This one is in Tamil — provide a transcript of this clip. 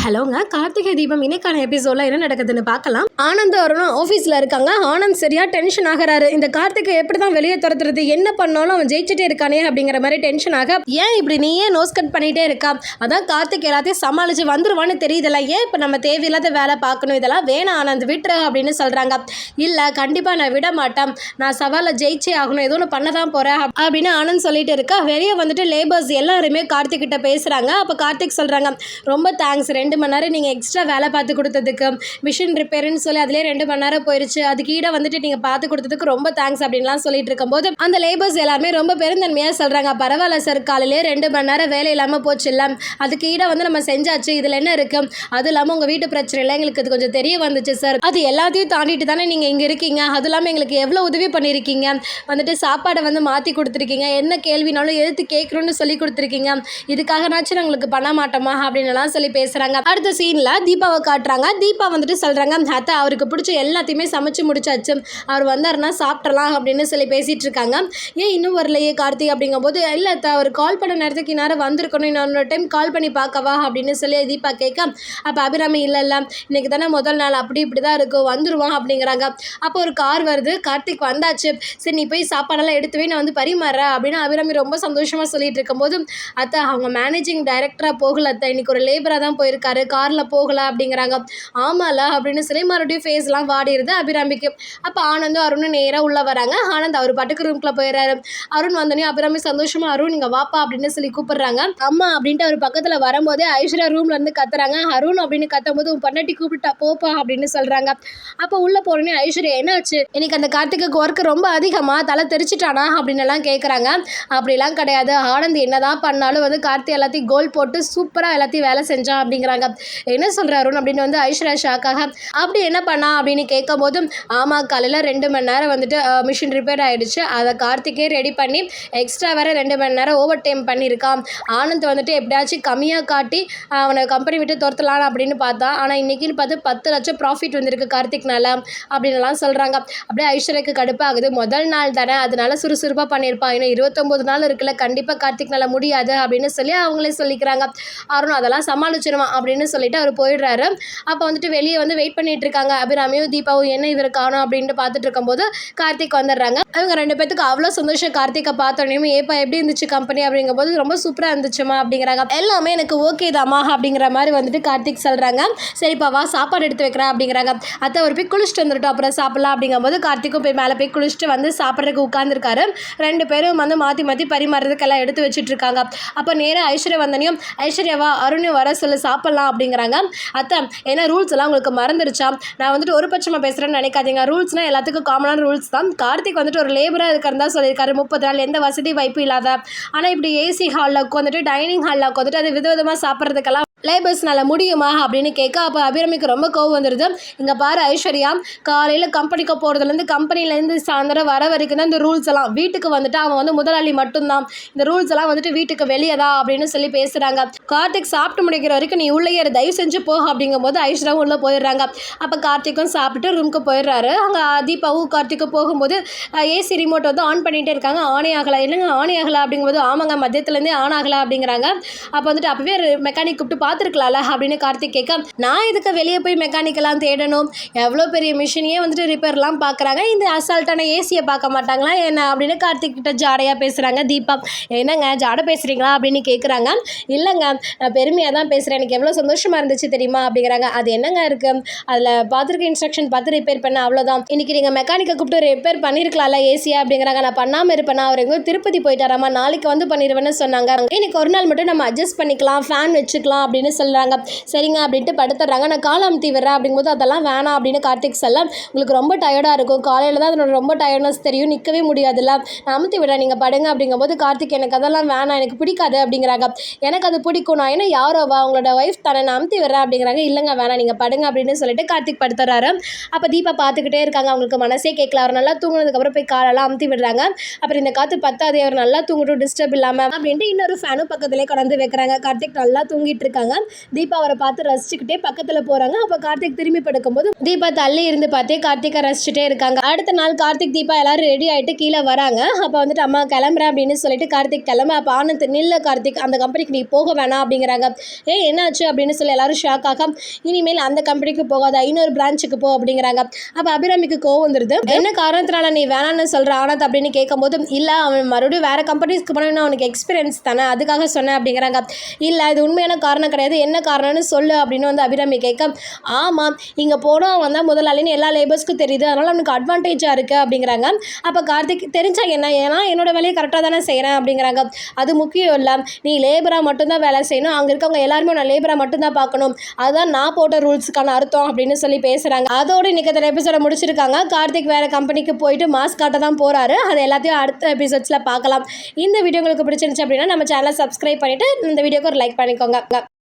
ஹலோங்க, கார்த்திகை தீபம் இன்னைக்கான எபிசோடில் என்ன நடக்குதுன்னு பார்க்கலாம். ஆனந்த் அவரும் ஆஃபீஸில் இருக்காங்க. ஆனந்த் சரியாக டென்ஷன் ஆகிறாரு. இந்த கார்த்திகை எப்படி தான் வெளியே துரத்துறது, என்ன பண்ணாலும் அவன் ஜெயிச்சுட்டே இருக்கானே அப்படிங்கிற மாதிரி டென்ஷன் ஆக, ஏன் இப்படி நீ ஏன் நோஸ் கட் பண்ணிகிட்டே இருக்கா, அதான் கார்த்திக் எல்லாத்தையும் சமாளித்து வந்துருவான்னு தெரியுதுல்ல, ஏன் இப்போ நம்ம தேவையில்லாத வேலை பார்க்கணும், இதெல்லாம் வேணாம் ஆனந்த் விட்டுரு அப்படின்னு சொல்கிறாங்க. இல்லை கண்டிப்பாக நான் விட மாட்டேன், நான் சவாலை ஜெயிச்சே ஆகணும், ஏதோ ஒன்று பண்ண தான் போகிறேன் அப்படின்னு ஆனந்த் சொல்லிட்டு இருக்கா. வெளியே வந்துட்டு லேபர்ஸ் எல்லாருமே கார்த்திக் கிட்ட பேசுகிறாங்க. அப்போ கார்த்திக் சொல்கிறாங்க, ரொம்ப தேங்க்ஸ், 2 மணி நேரம் நீங்கள் எக்ஸ்ட்ரா வேலை பார்த்து கொடுத்ததுக்கு, மிஷின் ரிப்பேர்னு சொல்லி அதிலே 2 மணி நேரம் போயிடுச்சு, அதுக்கு ஈட வந்துட்டு நீங்கள் பார்த்து கொடுத்ததுக்கு ரொம்ப தேங்க்ஸ் அப்படின்லாம் சொல்லிட்டு இருக்கும்போது அந்த லேபர்ஸ் எல்லாருமே ரொம்ப பெருந்தன்மையாக சொல்கிறாங்க, பரவாயில்ல சார், காலையிலே 2 மணி நேரம் வேலை இல்லாமல் போச்சு இல்லை, அதுக்கு ஈட வந்து நம்ம செஞ்சாச்சு, இதில் என்ன இருக்குது, அது இல்லாமல் உங்கள் வீட்டு பிரச்சனை இல்லை, எங்களுக்கு இது கொஞ்சம் தெரிய வந்துச்சு சார், அது எல்லாத்தையும் தாண்டிட்டு தானே நீங்கள் இங்கே இருக்கீங்க, அது இல்லாமல் எங்களுக்கு எவ்வளோ உதவி பண்ணியிருக்கீங்க, வந்துட்டு சாப்பாடை வந்து மாற்றி கொடுத்துருக்கீங்க, என்ன கேள்வினாலும் எதிர்த்து கேட்கணும்னு சொல்லி கொடுத்துருக்கீங்க, இதுக்காகனாச்சும் நான் உங்களுக்கு பண்ண மாட்டோமா அப்படின்னுலாம் சொல்லி பேசுகிறாங்க. அடுத்த சீனில் தீபாவை காட்டுறாங்க. தீபா வந்துட்டு சொல்கிறாங்க, அத்தை அவருக்கு பிடிச்ச எல்லாத்தையுமே சமைச்சு முடிச்சாச்சு, அவர் வந்தாருன்னா சாப்பிட்றலாம் அப்படின்னு சொல்லி பேசிகிட்டு இருக்காங்க. ஏன் இன்னும் வரலையே கார்த்திக் அப்படிங்கும்போது, இல்லை அத்தை அவர் கால் பண்ண நேரத்துக்கு இந்நேரம் வந்திருக்கணும், இன்னொரு டைம் கால் பண்ணி பார்க்கவா அப்படின்னு சொல்லி தீபா கேட்க, அப்போ அபிராமி இல்லை இன்னைக்கு தானே முதல் நாள், அப்படி இப்படி தான் இருக்கும், வந்துடுவான் அப்படிங்கிறாங்க. அப்போ ஒரு கார் வருது, கார்த்திக் வந்தாச்சு, சரி நீ போய் சாப்பாடெல்லாம் எடுத்துவே நான் வந்து பரிமாறேன் அப்படின்னு அபிராமி ரொம்ப சந்தோஷமாக சொல்லிட்டு இருக்கும்போது, அத்தை அவங்க மேனேஜிங் டைரக்டராக போகல அத்தை, இன்னைக்கு ஒரு லேபராக தான் போயிருக்காரு, காரில் போகல அப்படிங்கிறாங்க. ஆமால அப்படின்னு சொல்லி மறுபடியும் ஃபேஸ்லாம் வாடிடுது அபிராமிக்கு. அப்போ ஆனந்தும் அருணும் நேராக உள்ளே வராங்க. ஆனந்த் அவர் பாட்டுக்கு ரூம்குள்ளே போயிடுறாரு. அருண் வந்தோடனே அபிராமி சந்தோஷமா, அருண் இங்கே வாப்பா அப்படின்னு சொல்லி கூப்பிடுறாங்க. அம்மா அப்படின்ட்டு அவர் பக்கத்தில் வரும்போதே ஐஸ்வர்யா ரூம்ல இருந்து கத்துறாங்க. அருண் அப்படின்னு கத்தும்போது உன் பொண்டாட்டி கூப்பிட்டா போப்பா அப்படின்னு சொல்கிறாங்க. அப்போ உள்ளே போனோடனே ஐஸ்வர்யா என்னாச்சு, இன்னைக்கு அந்த கார்த்திக்கு ஒர்க்கு ரொம்ப அதிகமாக தலை தெரிச்சிட்டானா அப்படின்னு எல்லாம் கேட்குறாங்க. அப்படிலாம் கிடையாது, ஆனந்த் என்னதான் பண்ணாலும் வந்து கார்த்தி எல்லாத்தையும் கோல் போட்டு சூப்பராக எல்லாத்தையும் வேலை செஞ்சான் அப்படிங்கிறாங்க. என்ன சொல்கிறாரு அப்படின்னு வந்து ஐஸ்வர்யா ஷாக்காக, அப்படி என்ன பண்ணா அப்படின்னு கேட்கும் போது, ஆமாம் காலையில் 2 மணி நேரம் வந்துட்டு மிஷின் ரிப்பேர் ஆகிடுச்சு, அதை கார்த்திக்கே ரெடி பண்ணி எக்ஸ்ட்ரா வேறு 2 மணி நேரம் ஓவர் டைம் பண்ணியிருக்கான், ஆனந்த் வந்துட்டு எப்படியாச்சும் கம்மியாக காட்டி அவனை கம்பெனி விட்டு துரத்தலாம் அப்படின்னு பார்த்தா, ஆனால் இன்றைக்கின்னு பார்த்து 10 லட்சம் ப்ராஃபிட் வந்துருக்கு கார்த்திக்னால அப்படின்லாம் சொல்கிறாங்க. அப்படியே ஐஸ்வர்யாக்கு கடுப்பாகுது, முதல் நாள் தானே அதனால சுறுசுறுப்பாக பண்ணியிருப்பான், இன்னும் 29 நாள் இருக்குல்ல, கண்டிப்பாக கார்த்திக்னால முடியாது அப்படின்னு சொல்லி அவங்களே சொல்லிக்கிறாங்க. அருண் அதெல்லாம் சமாளிச்சிருவான் அப்படின்னு சொல்லிட்டு அவர் போயிடுறாரு. அப்போ வந்துட்டு வெளியே வந்து வெயிட் பண்ணிட்டு இருக்காங்க அபிராமியும் தீபாவும், என்ன இவர் காணும் அப்படின்ட்டு பார்த்துட்டு இருக்கும்போது கார்த்திக் வந்துடுறாங்க. அவங்க 2 பேத்துக்கு அவ்வளோ சந்தோஷம். கார்த்திகை பார்த்தோன்னே ஏப்பா எப்படி இருந்துச்சு கம்பெனி அப்படிங்கும்போது, ரொம்ப சூப்பராக இருந்துச்சுமா அப்படிங்கிறாங்க. எல்லாமே எனக்கு ஓகே தாமா அப்படிங்கிற மாதிரி வந்துட்டு கார்த்திக் சொல்கிறாங்க. சரிப்பா வா சாப்பாடு எடுத்து வைக்கிறேன் அப்படிங்கிறாங்க. அத்தை அவர் போய் குளிச்சுட்டு வந்துட்டோம் அப்புறம் சாப்பிடலாம் அப்படிங்கும்போது கார்த்திக்கும் போய் மேலே போய் குளிச்சுட்டு வந்து சாப்பிட்றதுக்கு உட்காந்துருக்காரு. 2 பேரும் வந்து மாற்றி மாற்றி பரிமாறதுக்கெல்லாம் எடுத்து வச்சுட்டு இருக்காங்க. அப்போ நேராக ஐஸ்வர்யா வந்தனையும், ஐஸ்வர்யாவா அருணையும் வர சொல்லி சாப்பிட்லாம் அப்படிங்கிறாங்க. அத்தை ஏன்னா ரூல்ஸ் எல்லாம் உங்களுக்கு மறந்துருச்சா, நான் வந்துட்டு ஒரு பட்சமாக பேசுகிறேன்னு நினைக்காதீங்க, ரூல்ஸ்னால் எல்லாத்துக்கும் காமனான ரூல்ஸ் தான், கார்த்திக் வந்துட்டு ஒரு லேபராக இருக்கிறதா சொல்லியிருக்காரு, 30 நாள் எந்த வசதி வாய்ப்பு இல்லாத, ஆனால் இப்படி ஏசி ஹாலில் உட்காந்துட்டு டைனிங் ஹாலில் உட்காந்துட்டு அது விதவிதமாக சாப்பிட்றதுக்கெல்லாம் லேபர்ஸ்னால முடியுமா அப்படின்னு கேட்க, அப்போ அபிராமிக்கு ரொம்ப கோவம் வந்துடுது. இங்கே பாரு ஐஸ்வர்யா, காலையில் கம்பெனிக்கு போகிறதுலேருந்து கம்பெனிலேருந்து சாயந்தரம் வர வரைக்கும் தான் இந்த ரூல்ஸ் எல்லாம், வீட்டுக்கு வந்துட்டு அவன் வந்து முதலாளி மட்டும்தான், இந்த ரூல்ஸ் எல்லாம் வந்துட்டு வீட்டுக்கு வெளியே தான் அப்படின்னு சொல்லி பேசுகிறாங்க. கார்த்திக் சாப்பிட்டு முடிக்கிற வரைக்கும் நீ உள்ளே தயவு செஞ்சு போக அப்படிங்கும்போது ஐஸ்வர்யாவும் உள்ளே போயிடுறாங்க. அப்போ கார்த்திக்கும் சாப்பிட்டு ரூமுக்கு போயிடுறாரு. அங்கே தீபாவும் கார்த்திக்கும் போகும்போது ஏசி ரிமோட் வந்து ஆன் பண்ணிகிட்டே இருக்காங்க. ஆனே ஆகலை, இல்லைங்க ஆனே ஆகலை அப்படிங்கும்போது, ஆமாங்க மதியத்துலேருந்தே ஆன் ஆகலை அப்படிங்கிறாங்க. அப்போ வந்துட்டு அப்போவே மெக்கானிக் கூப்பிட்டு பார்த்துருக்கலாம்ல அப்படின்னு கார்த்திக் கேட்க, நான் இதுக்கு வெளியே போய் மெக்கானிக்கெல்லாம் தேடணும், எவ்வளோ பெரிய மிஷினையே வந்துட்டு ரிப்பேர்லாம் பார்க்குறாங்க, இந்த அசால்ட்டான ஏசியை பார்க்க மாட்டாங்களா என்ன அப்படின்னு கார்த்திக் கிட்ட ஜாடையாக பேசுகிறாங்க தீபா. என்னங்க ஜாடை பேசுகிறீங்களா அப்படின்னு கேட்குறாங்க. இல்லைங்க நான் பெருமையாக தான் பேசுகிறேன், எனக்கு எவ்வளோ சந்தோஷமாக இருந்துச்சு தெரியுமா அப்படிங்கிறாங்க. அது என்னங்க இருக்குது, அதில் பார்த்துருக்க இன்ஸ்ட்ரக்ஷன் பார்த்து ரிப்பேர் பண்ண அவ்வளோதான், இன்றைக்கி நீங்கள் மெக்கானிக்கை கூப்பிட்டு ரிப்பேர் பண்ணியிருக்கலாம்ல ஏசியா அப்படிங்கிறாங்க. நான் பண்ணாமல் இருப்பேனா, அவர் எங்கேயும் திருப்பதி போயிட்டாராமா, நாளைக்கு வந்து பண்ணிடுவேன்னு சொன்னாங்க, இன்னைக்கு ஒரு நாள் மட்டும் நம்ம அட்ஜஸ்ட் பண்ணிக்கலாம், ஃபேன் வச்சுக்கலாம் அப்படின்னு சொல்கிறாங்க. சரிங்க அப்படின்ட்டு படுத்துடுறாங்க. நான் காலை அமுத்தி விடுறேன் அப்படிங்கும்போது, அதெல்லாம் வேணாம் அப்படின்னு கார்த்திக் சொல்ல, உங்களுக்கு ரொம்ப டயர்டாக இருக்கும், காலையில் தான் அதனோட ரொம்ப டயர்ட்னஸ் தெரியும், நிற்கவே முடியாதுல்ல, நான் அமுத்தி விடுறேன் நீங்கள் படுங்க அப்படிங்கும்போது கார்த்திக் எனக்கு அதெல்லாம் வேணாம், எனக்கு பிடிக்காது அப்படிங்கிறாங்க. எனக்கு அது பிடிக்கும், நான் என்ன யாரோவா உங்களோட ஒய்ஃப் தானே, நான் அமுத்தி விடுறேன் அப்படிங்கிறாங்க. இல்லைங்க வேணாம் நீங்கள் படுங்க அப்படின்னு சொல்லிட்டு கார்த்திக் படுத்துறாரு. அப்போ தீபா பார்த்துக்கிட்டே இருக்காங்க, அவங்களுக்கு மனசே கேட்கல. அவர் நல்லா தூங்கினதுக்கப்புறம் போய் காலெல்லாம் அமுத்தி விடுறாங்க. அப்புறம் இந்த காற்று பத்தாதே, அவர் நல்லா தூங்கட்டும் டிஸ்டர்ப் இல்லாமல் அப்படின்ட்டு இன்னொரு ஃபேனும் பக்கத்துலேயே கொண்டாந்து வைக்கிறாங்க. கார்த்திக் நல்லா தூங்கிட்டு இருக்காங்க. போகிறாங்க. தீபா அவரை பார்த்து ரசிச்சுக்கிட்டே பக்கத்தில் போகிறாங்க. அப்போ கார்த்திக் திரும்பி படுக்கும்போது தீபா தள்ளி இருந்து பார்த்தே கார்த்திகை ரசிச்சுட்டே இருக்காங்க. அடுத்த நாள் கார்த்திக் தீபா எல்லாரும் ரெடி ஆகிட்டு கீழே வராங்க. அப்போ வந்துட்டு அம்மா கிளம்புறேன் அப்படின்னு சொல்லிட்டு கார்த்திக் கிளம்ப. அப்போ ஆனந்த் நில்ல கார்த்திக், அந்த கம்பெனிக்கு நீ போக வேணாம் அப்படிங்கிறாங்க. என்னாச்சு அப்படின்னு சொல்லி எல்லாரும் ஷாக் ஆக, இனிமேல் அந்த கம்பெனிக்கு போகாத, இன்னொரு பிரான்ச்சுக்கு போ அப்படிங்கிறாங்க. அப்போ அபிராமிக்கு கோவம் வந்துடுது. என்ன காரணத்தினால நீ வேணான்னு சொல்கிற ஆனந்த் அப்படின்னு கேட்கும்போது, இல்லை அவன் மறுபடியும் வேறு கம்பெனிஸ்க்கு போனோம்னா அவனுக்கு எக்ஸ்பீரியன்ஸ் தானே, அதுக்காக சொன்னேன் அப்படிங்கிறாங்க. இல்லை இது உண்மையான காரணம் கிடையாது, என்ன காரணம்னு சொல்லு அப்படின்னு வந்து அபிராமி கேட்க, ஆமாம் இங்கே போனோம் அவன் தான் முதலாளின்னு எல்லா லேபர்ஸ்க்கும் தெரியுது, அதனால் அவனுக்கு அட்வான்டேஜாக இருக்குது அப்படிங்கிறாங்க. அப்போ கார்த்திக் தெரிஞ்சா என்ன, ஏன்னா என்னோட வேலையை கரெக்டாக தானே செய்கிறேன் அப்படிங்கிறாங்க. அது முக்கியம் இல்லை, நீ லேபராக மட்டும்தான் வேலை செய்யணும், அங்கே இருக்கவங்க எல்லாருமே நான் லேபராக மட்டும்தான் பார்க்கணும், அதுதான் நான் போட்ட ரூல்ஸுக்கான அர்த்தம் அப்படின்னு சொல்லி பேசுகிறாங்க. அதோடு இன்னைக்கு எபிசோட முடிச்சிருக்காங்க. கார்த்திக் வேறு கம்பெனிக்கு போயிட்டு மாஸ்க் காட்ட தான் போகிறாரு. அது எல்லாத்தையும் அடுத்த எபிசோட்ஸில் பார்க்கலாம். இந்த வீடியோ உங்களுக்கு பிடிச்சிருந்துச்சு அப்படின்னா நம்ம சேனலை சப்ஸ்கிரைப் பண்ணிவிட்டு இந்த வீடியோக்கு ஒரு லைக் பண்ணிக்கோங்க.